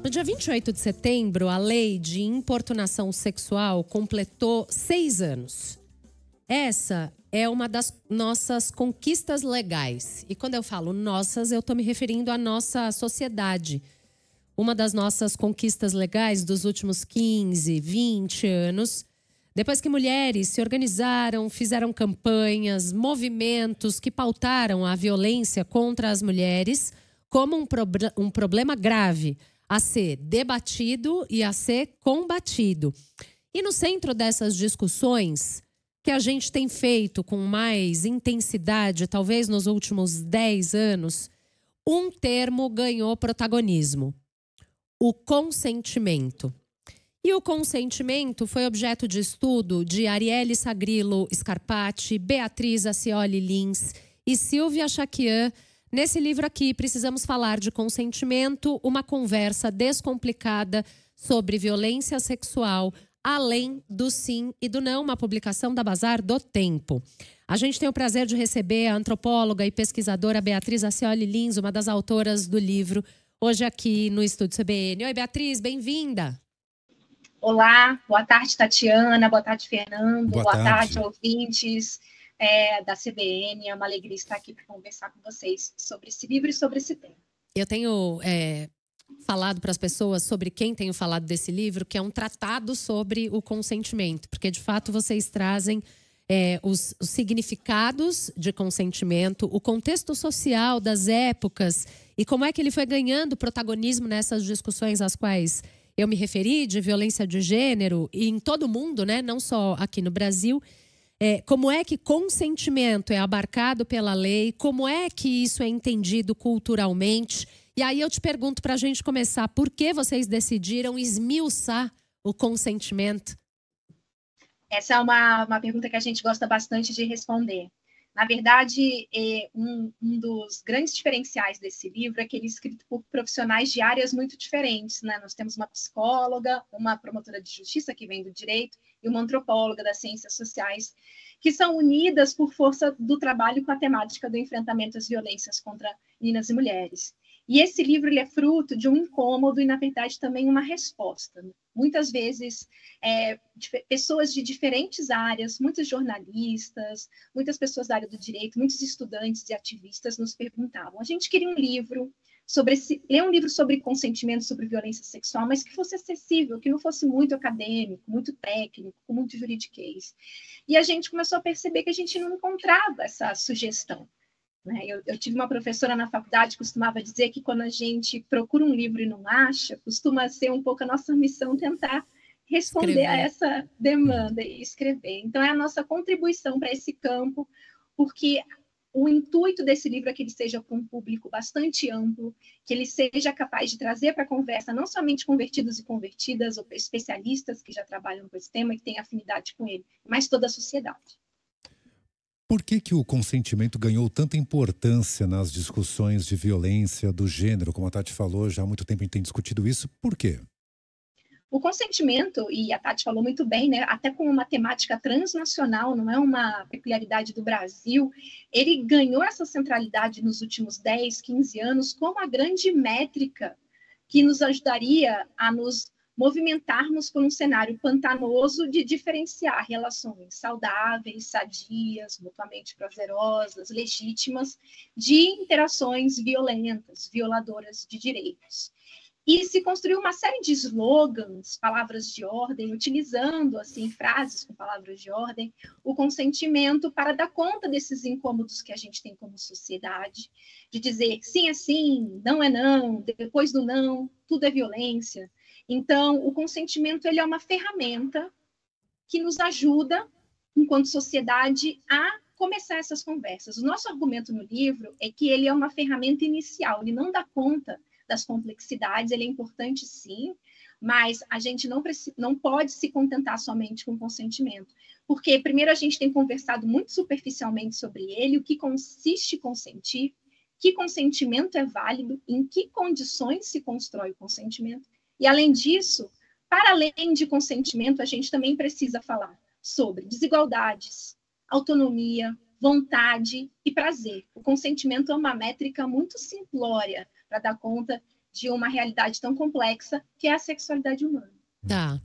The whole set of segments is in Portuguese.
No dia 28 de setembro, a lei de importunação sexual completou 6 anos. Essa é uma das nossas conquistas legais. E quando eu falo nossas, eu estou me referindo à nossa sociedade. Uma das nossas conquistas legais dos últimos 15, 20 anos, depois que mulheres se organizaram, fizeram campanhas, movimentos que pautaram a violência contra as mulheres como um problema grave a ser debatido e a ser combatido. E no centro dessas discussões, que a gente tem feito com mais intensidade, talvez nos últimos 10 anos, um termo ganhou protagonismo: o consentimento. E o consentimento foi objeto de estudo de Arielle Sagrillo Scarpati, Beatriz Acioli Lins e Silvia Chaquian. Nesse livro aqui, Precisamos Falar de Consentimento, uma conversa descomplicada sobre violência sexual, além do sim e do não, uma publicação da Bazar do Tempo. A gente tem o prazer de receber a antropóloga e pesquisadora Beatriz Acioli Lins, uma das autoras do livro, hoje aqui no Estúdio CBN. Oi, Beatriz, bem-vinda. Olá, boa tarde, Tatiana, boa tarde, Fernando, boa tarde, ouvintes da CBN. É uma alegria estar aqui para conversar com vocês sobre esse livro e sobre esse tema. Eu tenho falado para as pessoas sobre quem tenho falado desse livro, que é um tratado sobre o consentimento, porque de fato vocês trazem os significados de consentimento, o contexto social das épocas e como é que ele foi ganhando protagonismo nessas discussões às quais eu me referi, de violência de gênero, e em todo o mundo, né? Não só aqui no Brasil. Como é que consentimento é abarcado pela lei, como é que isso é entendido culturalmente. E aí eu te pergunto, para a gente começar, por que vocês decidiram esmiuçar o consentimento? Essa é uma pergunta que a gente gosta bastante de responder. Na verdade, um dos grandes diferenciais desse livro é que ele é escrito por profissionais de áreas muito diferentes, né? Nós temos uma psicóloga, uma promotora de justiça que vem do direito e uma antropóloga das ciências sociais, que são unidas por força do trabalho com a temática do enfrentamento às violências contra meninas e mulheres. E esse livro ele é fruto de um incômodo e, na verdade, também uma resposta. Muitas vezes, pessoas de diferentes áreas, muitos jornalistas, muitas pessoas da área do direito, muitos estudantes e ativistas nos perguntavam. A gente queria um livro ler um livro sobre consentimento, sobre violência sexual, mas que fosse acessível, que não fosse muito acadêmico, muito técnico, com muito juridiquês. E a gente começou a perceber que a gente não encontrava essa sugestão. Eu tive uma professora na faculdade que costumava dizer que quando a gente procura um livro e não acha, costuma ser um pouco a nossa missão tentar responder a essa demanda e escrever. Então, é a nossa contribuição para esse campo, porque o intuito desse livro é que ele seja para um público bastante amplo, que ele seja capaz de trazer para a conversa não somente convertidos e convertidas, ou especialistas que já trabalham com esse tema e que têm afinidade com ele, mas toda a sociedade. Por que o consentimento ganhou tanta importância nas discussões de violência do gênero? Como a Tati falou, já há muito tempo a gente tem discutido isso. Por quê? O consentimento, e a Tati falou muito bem, né, até com uma temática transnacional, não é uma peculiaridade do Brasil, ele ganhou essa centralidade nos últimos 10, 15 anos como a grande métrica que nos ajudaria a nos movimentarmos por um cenário pantanoso de diferenciar relações saudáveis, sadias, mutuamente prazerosas, legítimas, de interações violentas, violadoras de direitos. E se construiu uma série de slogans, palavras de ordem, utilizando assim frases com palavras de ordem, o consentimento para dar conta desses incômodos que a gente tem como sociedade, de dizer sim é sim, não é não, depois do não, tudo é violência. Então, o consentimento ele é uma ferramenta que nos ajuda, enquanto sociedade, a começar essas conversas. O nosso argumento no livro é que ele é uma ferramenta inicial, ele não dá conta das complexidades, ele é importante sim, mas a gente não pode se contentar somente com consentimento, porque primeiro a gente tem conversado muito superficialmente sobre ele, o que consiste consentir, que consentimento é válido, em que condições se constrói o consentimento, e além disso, para além de consentimento, a gente também precisa falar sobre desigualdades, autonomia, vontade e prazer. O consentimento é uma métrica muito simplória para dar conta de uma realidade tão complexa que é a sexualidade humana. Tá.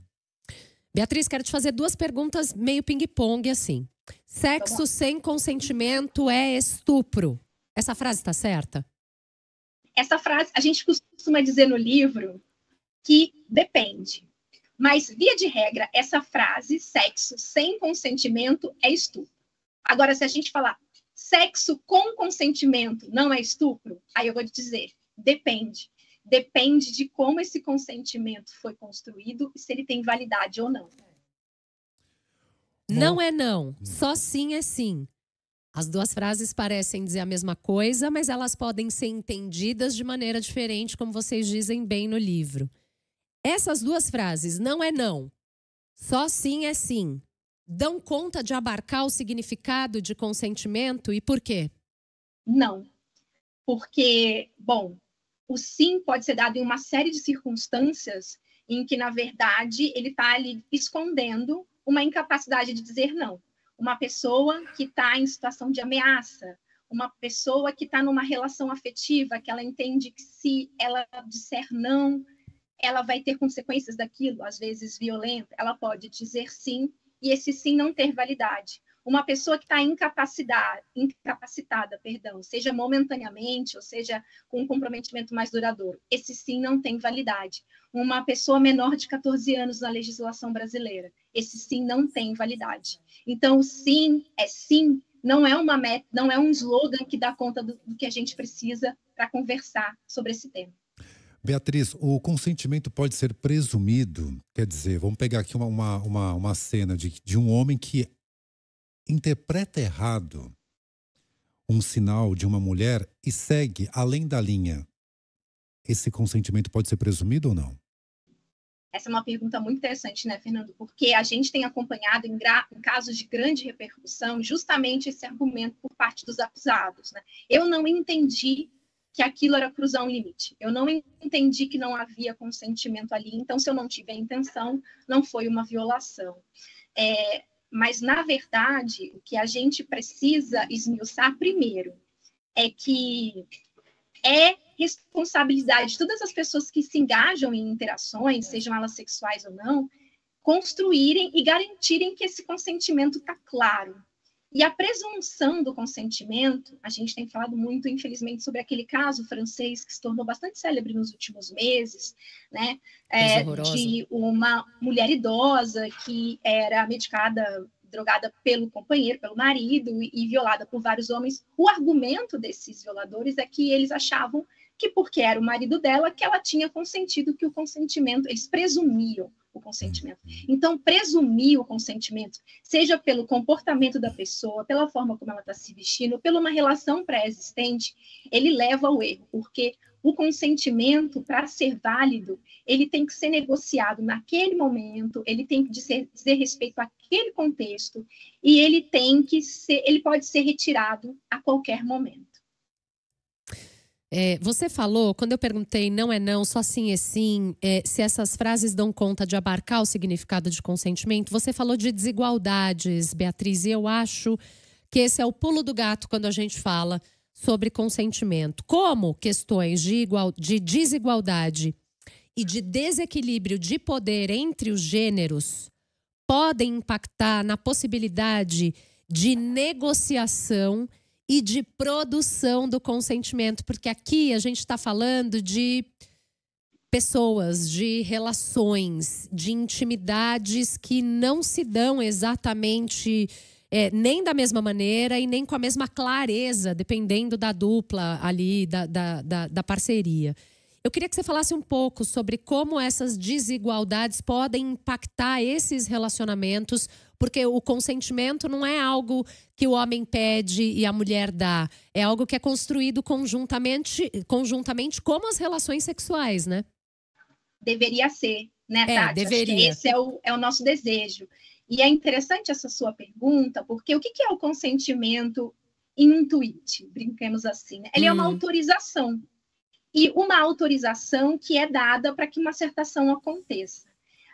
Beatriz, quero te fazer 2 perguntas meio ping-pong, assim. Sexo sem consentimento é estupro. Essa frase está certa? Essa frase, a gente costuma dizer no livro que depende. Mas, via de regra, essa frase, sexo sem consentimento, é estupro. Agora, se a gente falar sexo com consentimento não é estupro, aí eu vou te dizer, depende. Depende de como esse consentimento foi construído e se ele tem validade ou não. Não é não, só sim é sim. As 2 frases parecem dizer a mesma coisa, mas elas podem ser entendidas de maneira diferente, como vocês dizem bem no livro. Essas 2 frases, não é não, só sim é sim, dão conta de abarcar o significado de consentimento e por quê? Não. Porque, bom, o sim pode ser dado em uma série de circunstâncias em que, na verdade, ele está ali escondendo uma incapacidade de dizer não. Uma pessoa que está em situação de ameaça, uma pessoa que está numa relação afetiva, que ela entende que se ela disser não, ela vai ter consequências daquilo, às vezes violenta, ela pode dizer sim, e esse sim não ter validade. Uma pessoa que está incapacitada, seja momentaneamente, ou seja, com um comprometimento mais duradouro, esse sim não tem validade. Uma pessoa menor de 14 anos na legislação brasileira, esse sim não tem validade. Então, o sim é sim, não é uma meta, não é um slogan que dá conta do que a gente precisa para conversar sobre esse tema. Beatriz, o consentimento pode ser presumido, quer dizer, vamos pegar aqui uma cena de um homem que interpreta errado um sinal de uma mulher e segue além da linha. Esse consentimento pode ser presumido ou não? Essa é uma pergunta muito interessante, né, Fernando? Porque a gente tem acompanhado em casos de grande repercussão justamente esse argumento por parte dos acusados, né? Eu não entendi que aquilo era cruzar um limite. Eu não entendi que não havia consentimento ali. Então, se eu não tive a intenção, não foi uma violação. Mas, na verdade, o que a gente precisa esmiuçar primeiro é que é responsabilidade de todas as pessoas que se engajam em interações, sejam elas sexuais ou não, construírem e garantirem que esse consentimento está claro. E a presunção do consentimento, a gente tem falado muito, infelizmente, sobre aquele caso francês que se tornou bastante célebre nos últimos meses, né? De uma mulher idosa que era medicada, drogada pelo companheiro, pelo marido e violada por vários homens. O argumento desses violadores é que eles achavam que porque era o marido dela, que ela tinha consentido, que o consentimento, eles presumiam o consentimento. Então, presumir o consentimento, seja pelo comportamento da pessoa, pela forma como ela está se vestindo, pela uma relação pré-existente, ele leva ao erro, porque o consentimento, para ser válido, ele tem que ser negociado naquele momento, ele tem que dizer respeito àquele contexto, e ele pode ser retirado a qualquer momento. Você falou, quando eu perguntei não é não, só sim é sim, se essas frases dão conta de abarcar o significado de consentimento, você falou de desigualdades, Beatriz, e eu acho que esse é o pulo do gato quando a gente fala sobre consentimento. Como questões de desigualdade e de desequilíbrio de poder entre os gêneros podem impactar na possibilidade de negociação e de produção do consentimento, porque aqui a gente está falando de pessoas, de relações, de intimidades que não se dão exatamente nem da mesma maneira e nem com a mesma clareza, dependendo da dupla ali, da parceria. Eu queria que você falasse um pouco sobre como essas desigualdades podem impactar esses relacionamentos, porque o consentimento não é algo que o homem pede e a mulher dá. É algo que é construído conjuntamente como as relações sexuais, né? Deveria ser, né, Tati? Deveria. Acho que esse é o nosso desejo. E é interessante essa sua pergunta, porque o que é o consentimento intuitivo? Brinquemos assim, né? Ele é uma autorização. E uma autorização que é dada para que uma certa ação aconteça.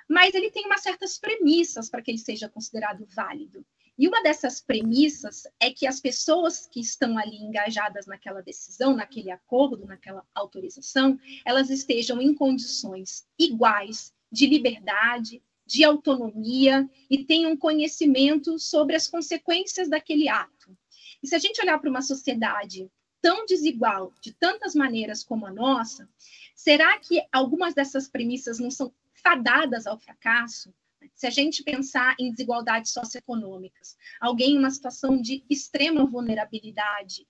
Mas ele tem umas certas premissas para que ele seja considerado válido. E uma dessas premissas é que as pessoas que estão ali engajadas naquela decisão, naquele acordo, naquela autorização, elas estejam em condições iguais de liberdade, de autonomia e tenham conhecimento sobre as consequências daquele ato. E se a gente olhar para uma sociedade tão desigual, de tantas maneiras como a nossa, será que algumas dessas premissas não são fadadas ao fracasso? Se a gente pensar em desigualdades socioeconômicas, alguém em uma situação de extrema vulnerabilidade,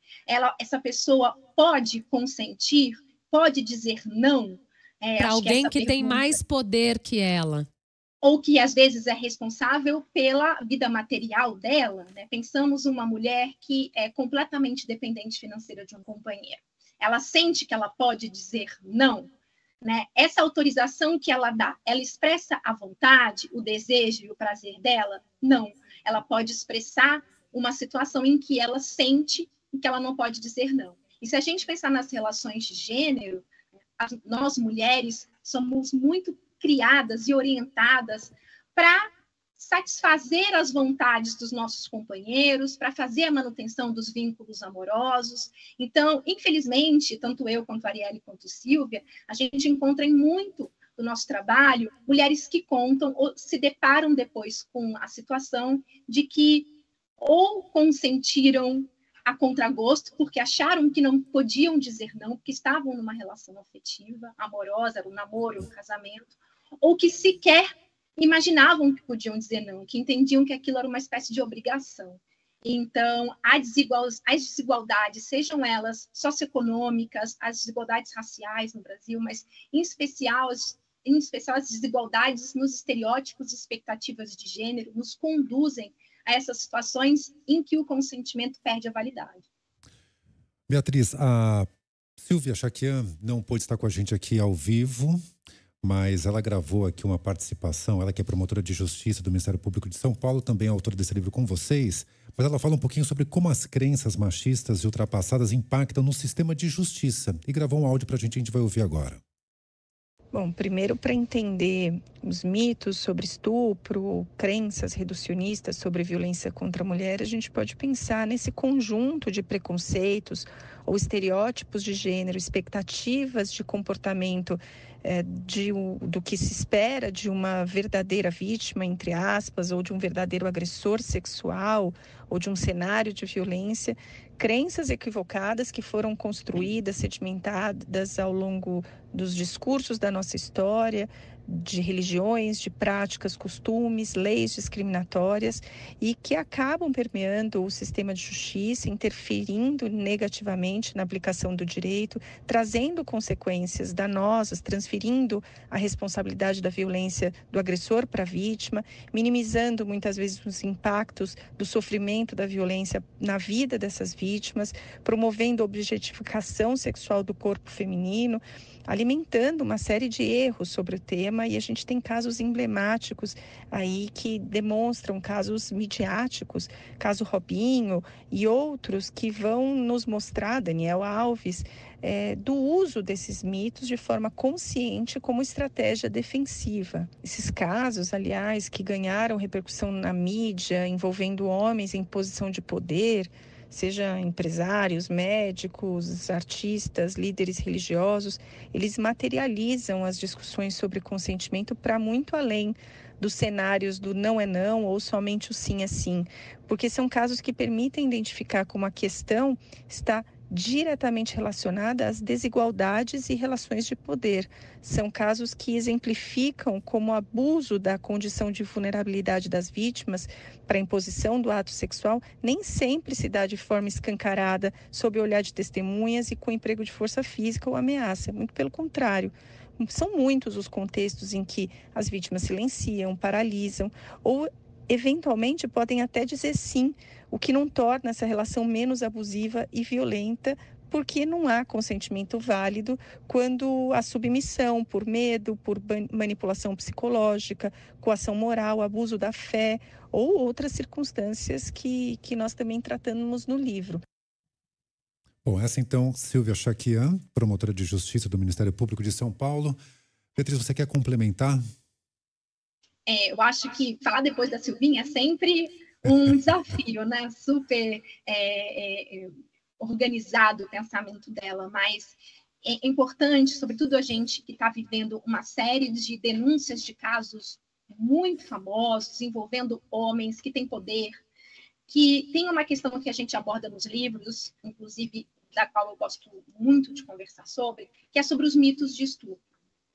essa pessoa pode consentir, pode dizer não? Para alguém que tem pergunta, mais poder que ela. ou que às vezes é responsável pela vida material dela, né? Pensamos uma mulher que é completamente dependente financeira de um companheiro. Ela sente que ela pode dizer não, né? Essa autorização que ela dá, ela expressa a vontade, o desejo e o prazer dela? Não. Ela pode expressar uma situação em que ela sente que ela não pode dizer não. E se a gente pensar nas relações de gênero, nós mulheres somos muito criadas e orientadas para satisfazer as vontades dos nossos companheiros, para fazer a manutenção dos vínculos amorosos. Então, infelizmente, tanto eu quanto a Arielle quanto a Silvia, a gente encontra em muito do nosso trabalho mulheres que contam ou se deparam depois com a situação de que ou consentiram a contragosto, porque acharam que não podiam dizer não, porque estavam numa relação afetiva, amorosa, um namoro, um casamento, ou que sequer imaginavam que podiam dizer não, que entendiam que aquilo era uma espécie de obrigação. Então, as desigualdades, sejam elas socioeconômicas, as desigualdades raciais no Brasil, mas em especial as desigualdades nos estereótipos e expectativas de gênero, nos conduzem a essas situações em que o consentimento perde a validade. Beatriz, a Silvia Chaquian não pôde estar com a gente aqui ao vivo, mas ela gravou aqui uma participação, ela que é promotora de justiça do Ministério Público de São Paulo, também é autora desse livro com vocês, mas ela fala um pouquinho sobre como as crenças machistas e ultrapassadas impactam no sistema de justiça. E gravou um áudio pra gente, a gente vai ouvir agora. Bom, primeiro, para entender os mitos sobre estupro, crenças reducionistas sobre violência contra a mulher, a gente pode pensar nesse conjunto de preconceitos ou estereótipos de gênero, expectativas de comportamento do que se espera de uma verdadeira vítima, entre aspas, ou de um verdadeiro agressor sexual, ou de um cenário de violência, crenças equivocadas que foram construídas, sedimentadas ao longo dos discursos da nossa história, de religiões, de práticas, costumes, leis discriminatórias e que acabam permeando o sistema de justiça, interferindo negativamente na aplicação do direito, trazendo consequências danosas, transferindo a responsabilidade da violência do agressor para a vítima, minimizando muitas vezes os impactos do sofrimento da violência na vida dessas vítimas, promovendo a objetificação sexual do corpo feminino, alimentando uma série de erros sobre o tema, e a gente tem casos emblemáticos aí que demonstram, casos midiáticos, caso Robinho e outros que vão nos mostrar, Daniel Alves, do uso desses mitos de forma consciente como estratégia defensiva. Esses casos, aliás, que ganharam repercussão na mídia, envolvendo homens em posição de poder, seja empresários, médicos, artistas, líderes religiosos, eles materializam as discussões sobre consentimento para muito além dos cenários do não é não ou somente o sim é sim, porque são casos que permitem identificar como a questão está diretamente relacionada às desigualdades e relações de poder. São casos que exemplificam como o abuso da condição de vulnerabilidade das vítimas para a imposição do ato sexual nem sempre se dá de forma escancarada, sob o olhar de testemunhas e com emprego de força física ou ameaça. Muito pelo contrário. São muitos os contextos em que as vítimas silenciam, paralisam ou eventualmente podem até dizer sim, o que não torna essa relação menos abusiva e violenta, porque não há consentimento válido quando a submissão por medo, por manipulação psicológica, coação moral, abuso da fé ou outras circunstâncias que nós também tratamos no livro. Bom, essa então, Silvia Chaquian, promotora de justiça do Ministério Público de São Paulo. Beatriz, você quer complementar? Eu acho que falar depois da Silvinha é sempre um desafio, né? Super organizado o pensamento dela, mas é importante, sobretudo a gente que está vivendo uma série de denúncias de casos muito famosos, envolvendo homens que têm poder, que tem uma questão que a gente aborda nos livros, inclusive da qual eu gosto muito de conversar sobre, que é sobre os mitos de estupro.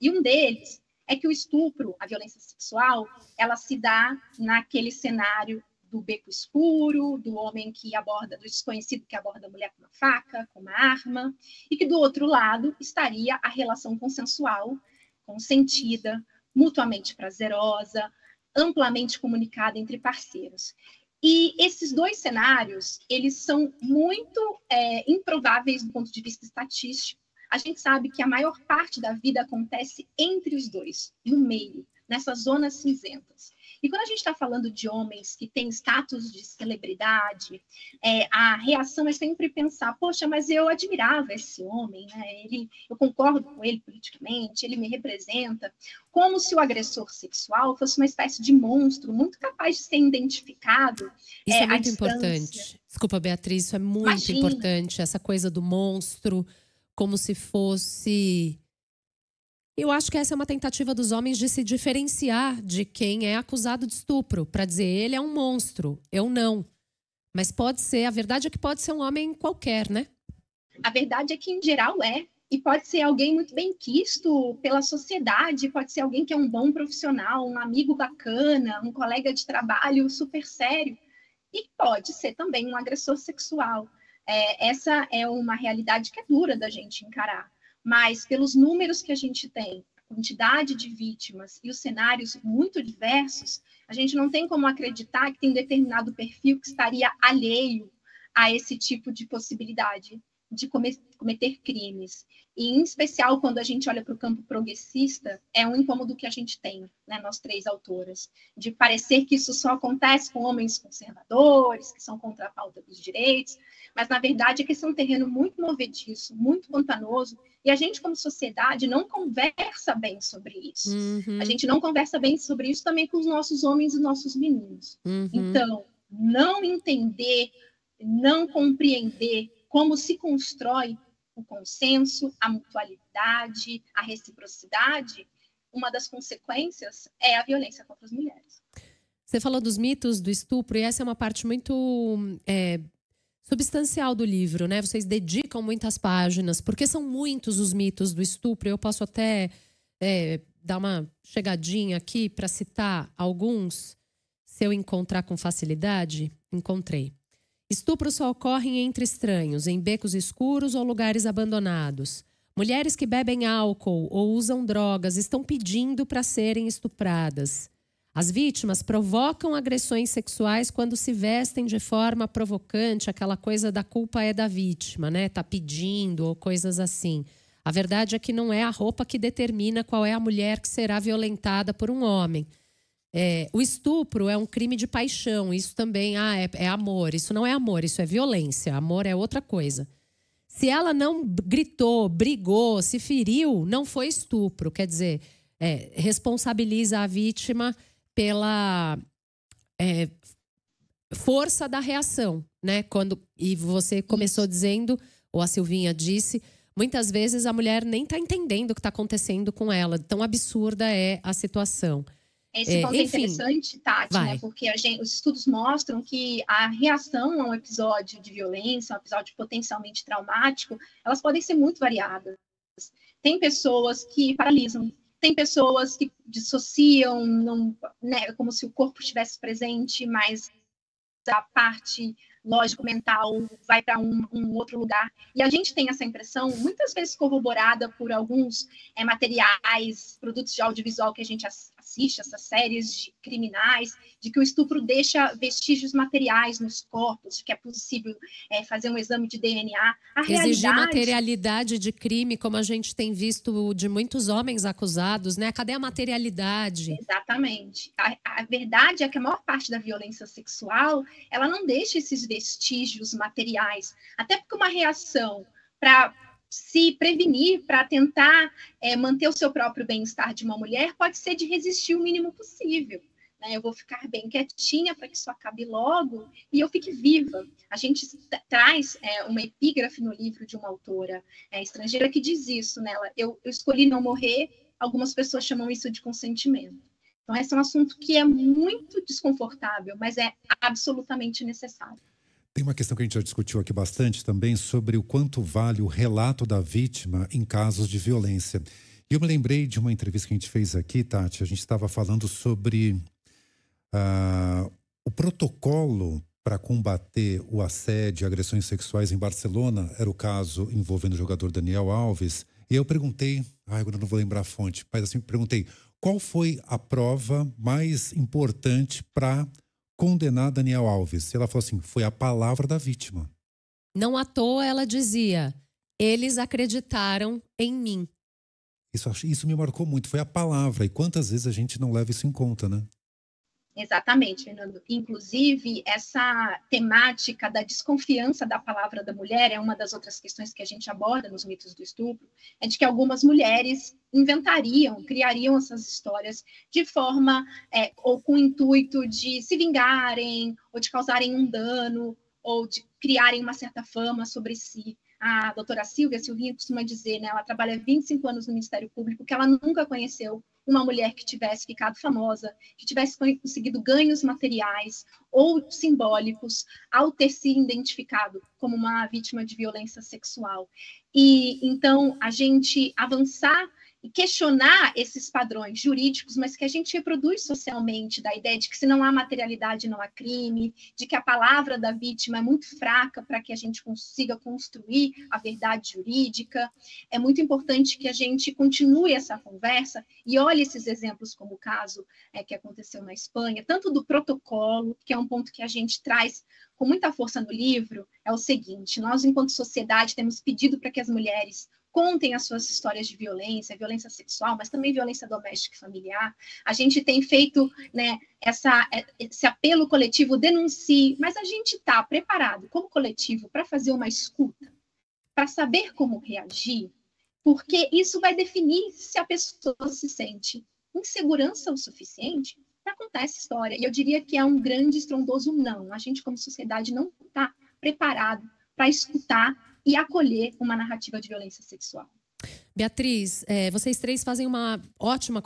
E um deles é que o estupro, a violência sexual, ela se dá naquele cenário do beco escuro, do homem que aborda, do desconhecido que aborda a mulher com uma faca, com uma arma, e que do outro lado estaria a relação consensual, consentida, mutuamente prazerosa, amplamente comunicada entre parceiros. E esses dois cenários, eles são muito improváveis do ponto de vista estatístico. A gente sabe que a maior parte da vida acontece entre os dois, no meio, nessas zonas cinzentas. E quando a gente está falando de homens que têm status de celebridade, a reação é sempre pensar, poxa, mas eu admirava esse homem, né? Eu concordo com ele politicamente, ele me representa, como se o agressor sexual fosse uma espécie de monstro muito capaz de ser identificado. Isso é muito importante. Desculpa, Beatriz, isso é muito importante, essa coisa do monstro, como se fosse... Eu acho que essa é uma tentativa dos homens de se diferenciar de quem é acusado de estupro, para dizer, ele é um monstro, eu não. Mas pode ser, a verdade é que pode ser um homem qualquer, né? A verdade é que, em geral, e pode ser alguém muito bem quisto pela sociedade, pode ser alguém que é um bom profissional, um amigo bacana, um colega de trabalho super sério, e pode ser também um agressor sexual. Essa é uma realidade que é dura da gente encarar. Mas pelos números que a gente tem, a quantidade de vítimas e os cenários muito diversos, a gente não tem como acreditar que tem um determinado perfil que estaria alheio a esse tipo de possibilidade de cometer crimes. E, em especial, quando a gente olha para o campo progressista, é um incômodo que a gente tem, né, nós três autoras, de parecer que isso só acontece com homens conservadores, que são contra a pauta dos direitos, mas, na verdade, é que esse é um terreno muito movediço, muito pantanoso, e a gente, como sociedade, não conversa bem sobre isso. Uhum. A gente não conversa bem sobre isso também com os nossos homens e nossos meninos. Uhum. Então, não entender, não compreender como se constrói o consenso, a mutualidade, a reciprocidade, uma das consequências é a violência contra as mulheres. Você falou dos mitos do estupro, e essa é uma parte muito substancial do livro, né? Vocês dedicam muitas páginas, porque são muitos os mitos do estupro. Eu posso até dar uma chegadinha aqui para citar alguns, se eu encontrar com facilidade. Encontrei. Estupros só ocorrem entre estranhos, em becos escuros ou lugares abandonados. Mulheres que bebem álcool ou usam drogas estão pedindo para serem estupradas. As vítimas provocam agressões sexuais quando se vestem de forma provocante, aquela coisa da culpa é da vítima, né? Tá pedindo ou coisas assim. A verdade é que não é a roupa que determina qual é a mulher que será violentada por um homem. O estupro é um crime de paixão, isso também é amor. Isso não é amor, isso é violência. Amor é outra coisa. Se ela não gritou, brigou, se feriu, não foi estupro. Quer dizer, responsabiliza a vítima pela força da reação, né? E você começou dizendo, ou a Silvinha disse, muitas vezes a mulher nem está entendendo o que está acontecendo com ela. Tão absurda é a situação. Esse ponto é interessante, Tati, né? Porque os estudos mostram que a reação a um episódio de violência, um episódio potencialmente traumático, elas podem ser muito variadas. Tem pessoas que paralisam, tem pessoas que dissociam, né, como se o corpo estivesse presente, mas a parte lógico-mental vai para um outro lugar. E a gente tem essa impressão, muitas vezes corroborada por alguns materiais, produtos de audiovisual que a gente assiste, essas séries de criminais, de que o estupro deixa vestígios materiais nos corpos, de que é possível fazer um exame de DNA. Exigir materialidade de crime, como a gente tem visto de muitos homens acusados, né? Cadê a materialidade? Exatamente. A verdade é que a maior parte da violência sexual, ela não deixa esses vestígios materiais, até porque uma reação para se prevenir, para tentar manter o seu próprio bem-estar de uma mulher, pode ser de resistir o mínimo possível. né? Eu vou ficar bem quietinha para que isso acabe logo e eu fique viva. A gente traz uma epígrafe no livro de uma autora estrangeira que diz isso, né? Eu escolhi não morrer, algumas pessoas chamam isso de consentimento. Então, esse é um assunto que é muito desconfortável, mas é absolutamente necessário. Tem uma questão que a gente já discutiu aqui bastante também sobre o quanto vale o relato da vítima em casos de violência. E eu me lembrei de uma entrevista que a gente fez aqui, Tati. A gente estava falando sobre o protocolo para combater o assédio e agressões sexuais em Barcelona. Era o caso envolvendo o jogador Daniel Alves. E eu perguntei, agora não vou lembrar a fonte, mas assim, perguntei qual foi a prova mais importante para condenar Daniel Alves. E ela falou assim, foi a palavra da vítima. Não à toa ela dizia, eles acreditaram em mim. Isso me marcou muito, foi a palavra. E quantas vezes a gente não leva isso em conta, né? Exatamente, Fernando. Inclusive, essa temática da desconfiança da palavra da mulher é uma das outras questões que a gente aborda nos mitos do estupro, é de que algumas mulheres criariam essas histórias de forma, ou com o intuito de se vingarem, ou de causarem um dano, ou de criarem uma certa fama sobre si. A doutora Silvinha costuma dizer, né, ela trabalha 25 anos no Ministério Público, que ela nunca conheceu uma mulher que tivesse ficado famosa, que tivesse conseguido ganhos materiais ou simbólicos ao ter se identificado como uma vítima de violência sexual. E então a gente avançar e questionar esses padrões jurídicos, mas que a gente reproduz socialmente, da ideia de que se não há materialidade, não há crime, de que a palavra da vítima é muito fraca para que a gente consiga construir a verdade jurídica. É muito importante que a gente continue essa conversa e olhe esses exemplos como o caso que aconteceu na Espanha, tanto do protocolo, que é um ponto que a gente traz com muita força no livro, é o seguinte, nós, enquanto sociedade, temos pedido para que as mulheres contem as suas histórias de violência sexual, mas também violência doméstica e familiar. A gente tem feito, né, esse apelo coletivo, denuncie, mas a gente está preparado como coletivo para fazer uma escuta, para saber como reagir, porque isso vai definir se a pessoa se sente em segurança o suficiente para contar essa história. E eu diria que é um grande, estrondoso não. A gente, como sociedade, não está preparado para escutar e acolher uma narrativa de violência sexual. Beatriz, vocês três fazem uma ótima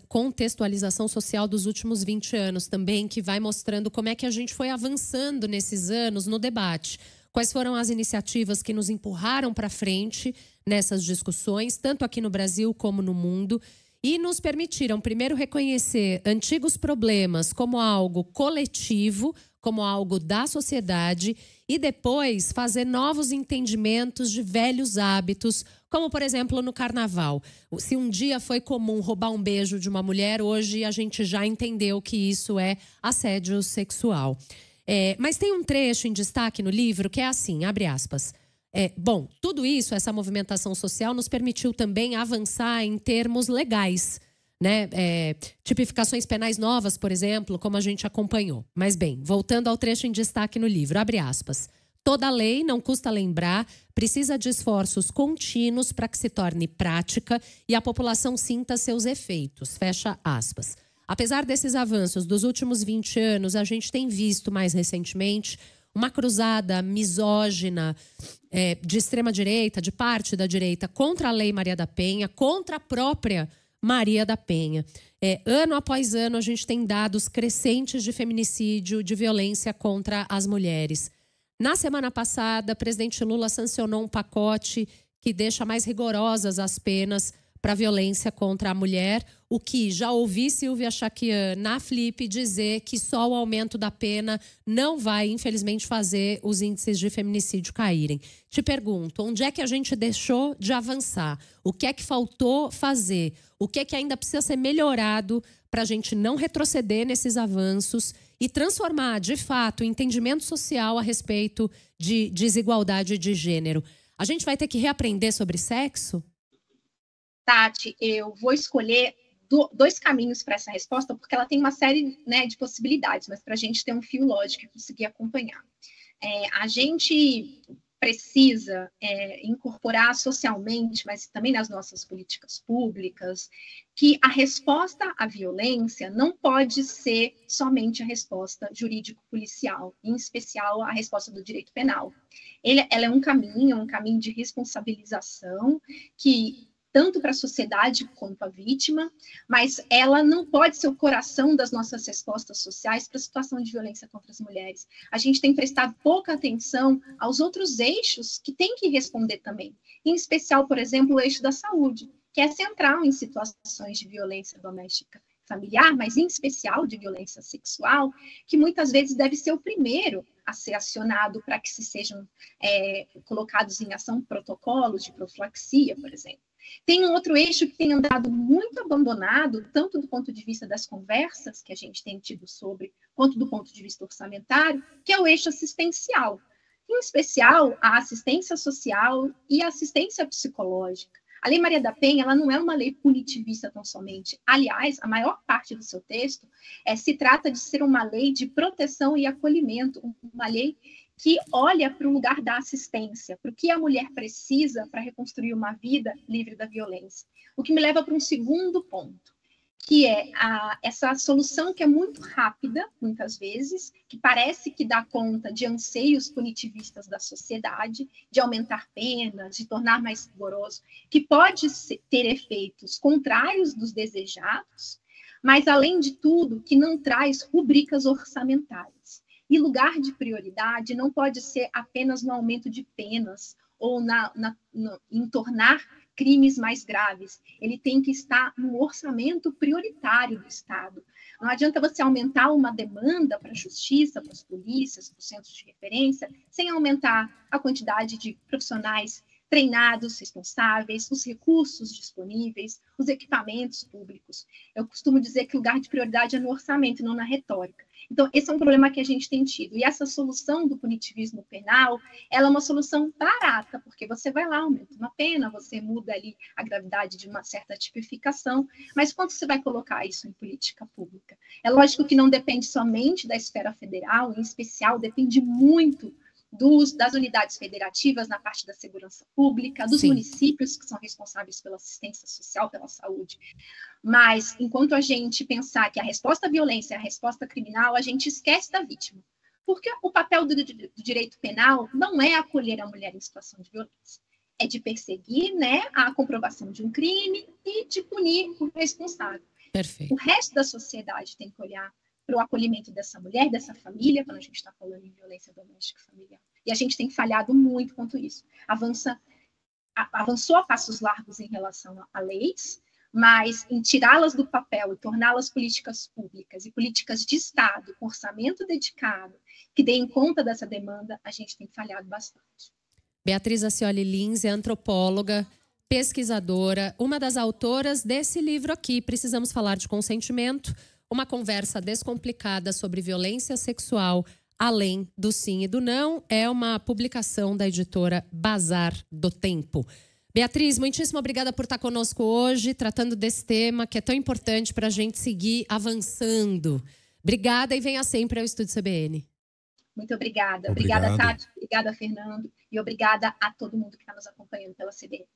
contextualização social dos últimos 20 anos também, que vai mostrando como é que a gente foi avançando nesses anos no debate. Quais foram as iniciativas que nos empurraram para frente nessas discussões, tanto aqui no Brasil como no mundo, e nos permitiram, primeiro, reconhecer antigos problemas como algo coletivo, como algo da sociedade, e depois fazer novos entendimentos de velhos hábitos, como, por exemplo, no carnaval. Se um dia foi comum roubar um beijo de uma mulher, hoje a gente já entendeu que isso é assédio sexual. Mas tem um trecho em destaque no livro que é assim, abre aspas. Bom, tudo isso, essa movimentação social, nos permitiu também avançar em termos legais, né? Tipificações penais novas, por exemplo, como a gente acompanhou. Mas bem, voltando ao trecho em destaque no livro, abre aspas. Toda lei, não custa lembrar, precisa de esforços contínuos para que se torne prática e a população sinta seus efeitos, fecha aspas. Apesar desses avanços dos últimos 20 anos, a gente tem visto mais recentemente uma cruzada misógina de extrema-direita, de parte da direita, contra a Lei Maria da Penha, contra a própria Maria da Penha. Ano após ano, a gente tem dados crescentes de feminicídio, de violência contra as mulheres. Na semana passada, o presidente Lula sancionou um pacote que deixa mais rigorosas as penas para violência contra a mulher, o que já ouvi Silvia Chaquian na Flip dizer que só o aumento da pena não vai, infelizmente, fazer os índices de feminicídio caírem. Te pergunto, onde é que a gente deixou de avançar? O que é que faltou fazer? O que é que ainda precisa ser melhorado para a gente não retroceder nesses avanços e transformar, de fato, o entendimento social a respeito de desigualdade de gênero? A gente vai ter que reaprender sobre sexo? Tati, eu vou escolher dois caminhos para essa resposta, porque ela tem uma série, né, de possibilidades, mas para a gente ter um fio lógico e conseguir acompanhar. A gente precisa incorporar socialmente, mas também nas nossas políticas públicas, que a resposta à violência não pode ser somente a resposta jurídico-policial, em especial a resposta do direito penal. Ela é um caminho de responsabilização que tanto para a sociedade quanto a vítima, mas ela não pode ser o coração das nossas respostas sociais para a situação de violência contra as mulheres. A gente tem prestado pouca atenção aos outros eixos que tem que responder também, em especial, por exemplo, o eixo da saúde, que é central em situações de violência doméstica familiar, mas em especial de violência sexual, que muitas vezes deve ser o primeiro a ser acionado para que se sejam colocados em ação protocolos de profilaxia, por exemplo. Tem um outro eixo que tem andado muito abandonado, tanto do ponto de vista das conversas que a gente tem tido sobre, quanto do ponto de vista orçamentário, que é o eixo assistencial. Em especial, a assistência social e a assistência psicológica. A Lei Maria da Penha, ela não é uma lei punitivista tão somente. Aliás, a maior parte do seu texto se trata de ser uma lei de proteção e acolhimento, uma lei que olha para o lugar da assistência, para o que a mulher precisa para reconstruir uma vida livre da violência. O que me leva para um segundo ponto, que é essa solução que é muito rápida, muitas vezes, que parece que dá conta de anseios punitivistas da sociedade, de aumentar penas, de tornar mais rigoroso, que pode ter efeitos contrários dos desejados, mas, além de tudo, que não traz rubricas orçamentárias. E lugar de prioridade não pode ser apenas no aumento de penas ou em tornar crimes mais graves. Ele tem que estar no orçamento prioritário do Estado. Não adianta você aumentar uma demanda para a justiça, para as polícias, para os centros de referência, sem aumentar a quantidade de profissionais treinados, responsáveis, os recursos disponíveis, os equipamentos públicos. Eu costumo dizer que o lugar de prioridade é no orçamento, não na retórica. Então, esse é um problema que a gente tem tido. E essa solução do punitivismo penal, ela é uma solução barata, porque você vai lá, aumenta uma pena, você muda ali a gravidade de uma certa tipificação, mas quanto você vai colocar isso em política pública? É lógico que não depende somente da esfera federal, em especial, depende muito das unidades federativas na parte da segurança pública, dos municípios que são responsáveis pela assistência social, pela saúde. Mas, enquanto a gente pensar que a resposta à violência é a resposta criminal, a gente esquece da vítima. Porque o papel do direito penal não é acolher a mulher em situação de violência. É de perseguir, né, a comprovação de um crime e de punir o responsável. Perfeito. O resto da sociedade tem que olhar para o acolhimento dessa mulher, dessa família, quando a gente está falando em violência doméstica e familiar. E a gente tem falhado muito quanto isso. Avançou a passos largos em relação a leis, mas em tirá-las do papel e torná-las políticas públicas e políticas de Estado, com orçamento dedicado, que deem conta dessa demanda, a gente tem falhado bastante. Beatriz Acioli Lins é antropóloga, pesquisadora, uma das autoras desse livro aqui, Precisamos Falar de Consentimento, uma conversa descomplicada sobre violência sexual, além do sim e do não. É uma publicação da editora Bazar do Tempo. Beatriz, muitíssimo obrigada por estar conosco hoje, tratando desse tema que é tão importante para a gente seguir avançando. Obrigada e venha sempre ao Estúdio CBN. Muito obrigada. Obrigada, Tati. Obrigada, Fernando. E obrigada a todo mundo que está nos acompanhando pela CBN.